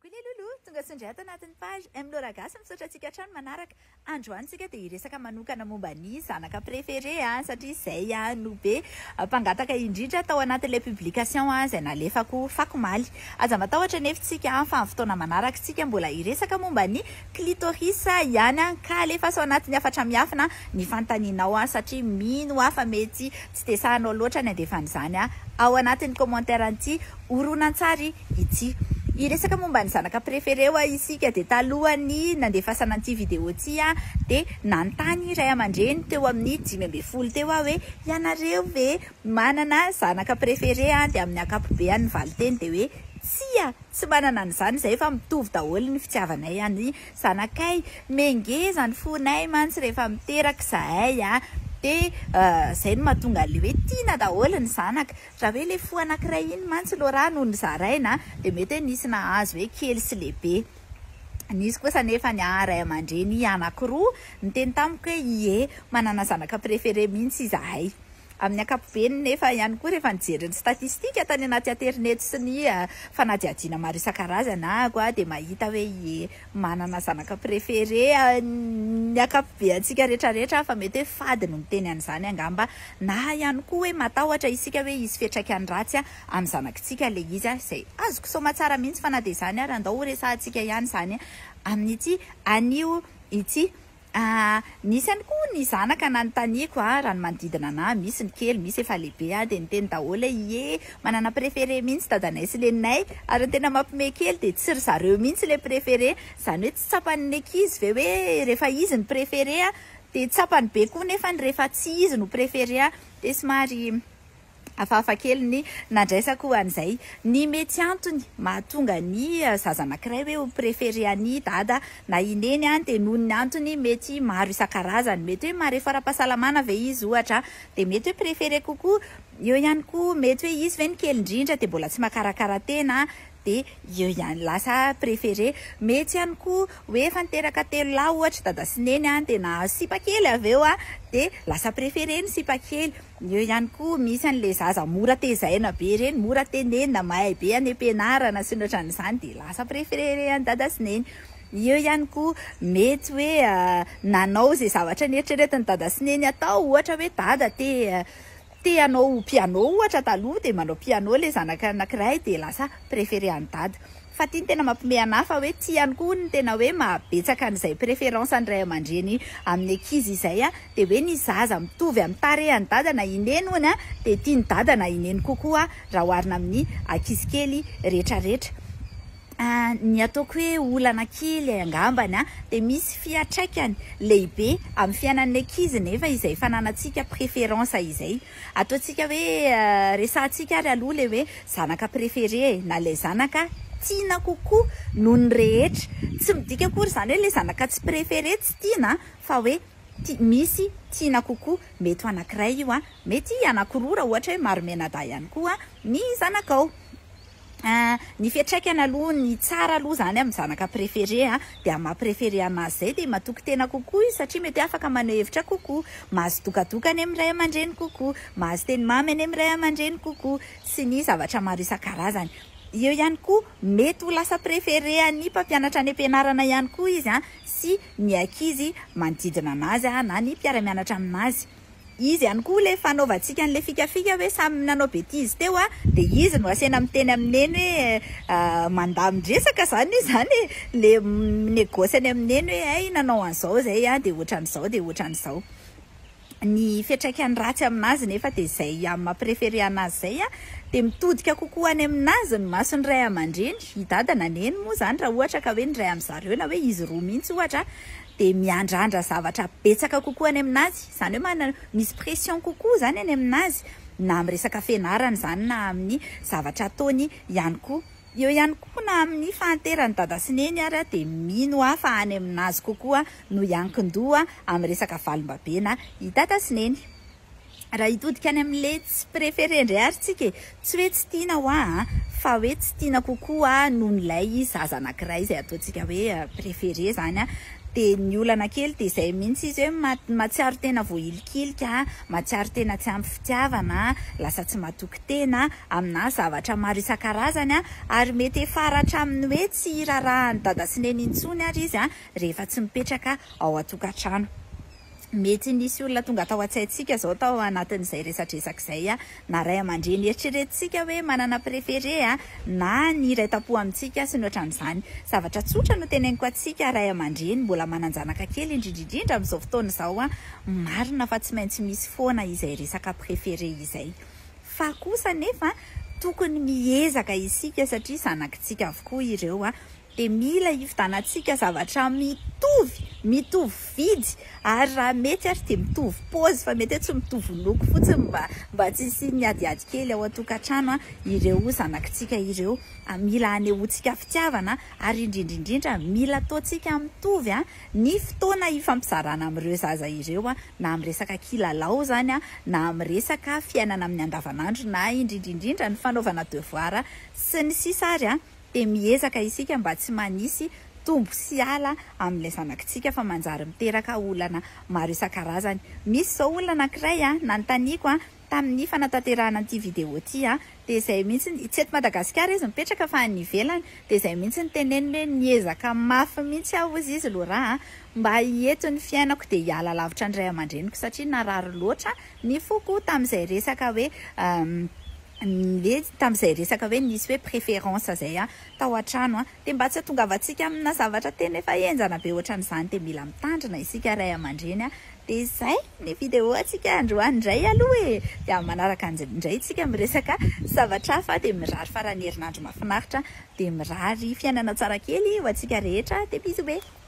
koa ilay loloha tonga sondray ato anatin'ny page Emilora Gasy misaotra antsika hatrany manaraka androany tsika dia hiresaka manokana momba ny zanaka préféré satria izay no be mpangataka indrindra tao anatin'ilay publication izay nalefako fakomaly. Aza matahotra nefa tsika fa amin'ny fotoana manaraka tsika mbola hiresaka momba ny clitoris ihany ka alefa so anatin'ny afatra miafina ny fantaninao satria mino hafa mety tsy tesahanao loatra ny andefana izany ao anatin'ny commentaire anty horonan-tsary ity. Iresaka momba ny zanaka préféré isika dia talohany nandefasana an'ity vidéo ity dia nanontany ray aman-dreny teo amin'ny 5 teo hoe ianareo ve manana zanaka préféré dia amin'ny ankapobeny valiteny dia hoe tsy manana an'izany izay fa mitovy daholo ny fitiavanay any zanakay mengeza ny fonay mantsy rehefa miteraka zahay dia izay no mahatonga le hoe tiana daholo ny zanaka. Raha hoe le fo anankiray iny mantsy loha no nizaraina dia mety hoe nisy nahazo hoe kely sy lehibe. Nisy kosa nefa ny ray aman-dreny anankiroa niteny tamiko hoe manana zanaka préféré mihitsy izahay. Amin'ny ankapobeny nefa ihany koa rehefa nijery ny statistika tany anaty internet sy ny fanadihadiana maro isan-karazana dia mahita hoe manana zanaka préféré ny ankapobe antsika rehetrarehetra fa mety hoe fady no miteny an'izany angamba na ihany koa hoe matahotra isika hoe isy fiantraikany ratsy amin'ny zanakitsika le izy izay azoko soma tsara mihitsy fa na dia izany ary andao ho resahantsika ihany izany amin'ity anio ity. Nisy ihany koa ny zanaka nanontaniako raha ny manodidina anahy, misy ny kely misy efa lehibe dia niteny daholo hoe manana préféré mihitsy dadanay sy leninay ary ny tena mampime kely dia tsy ry zareo mihitsy le préféré, izany hoe tsy tsapan'ny ankizy ve hoe rehefa izy ny préféré dia tsapany be koa nefa ny rehefa tsy izy no préféré dia somary hafahafa kely ny nandraisako an'izay. Ny mety antony mahatonga ny zaza anankiray hoe ho préféré any dada na ineny dia noho ny antony mety maro isan-karazany, mety hoe maharefa ara-pahasalamana ve izy ohatra dia mety hoe préféré kokoa. Eo ihany koa mety hoe izy ve ny kely indrindra dia mbola tsy makarakara tena dia eo ihany lasa préféré. Mety ihany koa hoe efa niteraka 3 lahy ohatra dada sy neny dia na sipa kely avy eo dia lasa préféré ny sipa kely. Eo ihany koa misy an'ilay zaza mora tezaina be reny, mora tenenina mahay be any ampianarana sy ny ohatran'izany dia lasa préféré any dada sy neny. Eo ihany koa mety hoe nanao izay zavatra nieritreretiny dada sy neny atao, ohatra hoe dada te hanao piano ohatra taloha dia manao piano le zanaka anankiray dia lasa préféré any dada. Fa tia ny tena mampime anahy fa hoe tia ihany koa ny tena hoe mabetsaka an'izay préférence ny ray aman-dreny amin'ny ankizy izay dia hoe ny zaza mitovy amin'ny tarehany dada na ineny hono dia tia ny dada na ineny kokoa raha oharina amin'ny ankizy kely rehetrarehetra. Ny ataoko hoe olana kely angambany dia misy fiatraikany lehibe amin'ny fiainan'ny ankizy nefa izay fananantsika préférence izay. Ataontsika hoe resahantsika ary aloha le hoe zanaka préféré na ilay zanaka tiana kokoa noho ny rehetra. Tsy midika akory izany hoe ilay zanaka tsy préféré tsy tiana fa hoe misy tiana kokoa. Mety ho anankiray io mety anankiroa raha ohatra hoe maro menada ihany koa ny zanakao. Ny fiatraikany aloha ny tsara aloha izany amin'ny zanaka préféré dia maha-préféré anazy izay dia matoky tena kokoa izy satria mety afaka maneho hevitra kokoa, mahazo dokadokany amin'ny ray aman-dreny kokoa, mahazo teny mamy any amin'ny ray aman-dreny kokoa sy ny zavatra maro isan-karazany. Eo ihany koa mety ho lasa préféré ny mpampianatra any ampianarana ihany koa izy sy ny ankizy manodidina anazy na ny mpiara-mianatra aminazy. Izy ihany koa le fanaovantsika an'ilay fikafika hoe samy nanao betizy teo dia izy no asena miteny amineny hoe mandamindresaka izany le negosy any amineny hoe nanao an'izao izay dia ohatran'izao dia ohatran'izao. Ny fiatraikany ratsy aminazy nefa dia izay amin'ny maha-préféré anazy izay dia mitodika kokoa any aminazy ny masony ray aman-dreny. I dada na neny moa izany raha ohatra ka hoe ny ray amin'izareo na hoe izy roa mihitsy ohatra dia miandrandra zavatra betsaka kokoa any aminazy, izany hoe misy pression kokoa izany any aminazy na amin'ny resaka fianarana izany na amin'ny zavatra ataony ihany koa. Eo ihany koa na amin'ny fahanterany dada sy neny ary dia mino fa any aminazy kokoa no iankin-doha amin'ny resaka valimbabena i dada sy neny. Raha hitodika any amin'ilay tsy préféré indray ary tsika tsy hoe tsy tiana fa hoe tsy tiana kokoa noho n'ilay zaza anankiray izay ataontsika hoe préféré izany de ny olana kely de izay mihitsy izy hoe matsiaro tena voilikilika, matsiaro tena tsy ampy fitiavana, lasa tsy matoky tena amina zavatra maro isan-karazany ary mety faratra aminy hoe tsy rarahany dada sy neny intsony ary izy rehefa tsy mipetraka ao atokantrano. Mety nisy olona tonga tao an-tsaintsika zao tao anatin'izay resadresak'izay na ray aman-dreny eritreretintsika hoe manana préféré na ny iray-tapo amintsika sy ny ohatran'izany. Zavatra tsotra no teneniko atsika ray aman-dreny mbola mananjanaka kely indrindrindrindra amin'izao fotoana izao marina fa tsy maintsy misy foana izay resaka préféré izay. Fa kosa nefa tokony miezaka isika satria zanakitsika avokoa ireo de mila ivitanantsika zavatra mitovy vidy ary raha mety ary de mitovy pôzy fa mety tsy mitovy loko fotsiny mba tsy sy adiady kely ao atokantrano ireo zanakitsika ireo. Mila anehoantsika fitiavana ary indrindrindrindra mila ataontsika mitovy ny fotoana ifampizarana amin'ireo zaza ireo na amin'ny resaka kilalao zany na amin'ny resaka fiainana amin'ny andavanandro na indrindrindrindra ny fanaovana devoir sy ny sisa ary de miezaka isika mba tsy manisy tombo sy ala amin'ilay zanakitsika fa manjary miteraka olana maro isan-karazany. Misy zao olona anankiray nanontaniako tamin'ny fanatanterahana an'ity vidéo ty de izay mihitsy tsy eto Madagasikara izy mipetraka fa any ivelany de izay mihitsy ny teneniny hoe niezaka mafy mihitsy aho izy loha mba hieto ny fiainako de hiala lavitra ny ray aman-dreniko satria narary loatra ny foko tamin'izay resaka hoe tamin'izay resaka hoe nisy hoe préférence zay tao an-trano de mba tsy atongavantsika amina zavatra tena efa enjana be ohatran'izany de mila mitandrina isika ray aman-dreny de zay ny vidéo atsika androany indray aloha de amin'ny manaraka indray tsika miresaka zavatra hafa de mirary farany herinandro mahafinaritra de mirary fiainana tsara kely ho atsika rehetra de bisous be.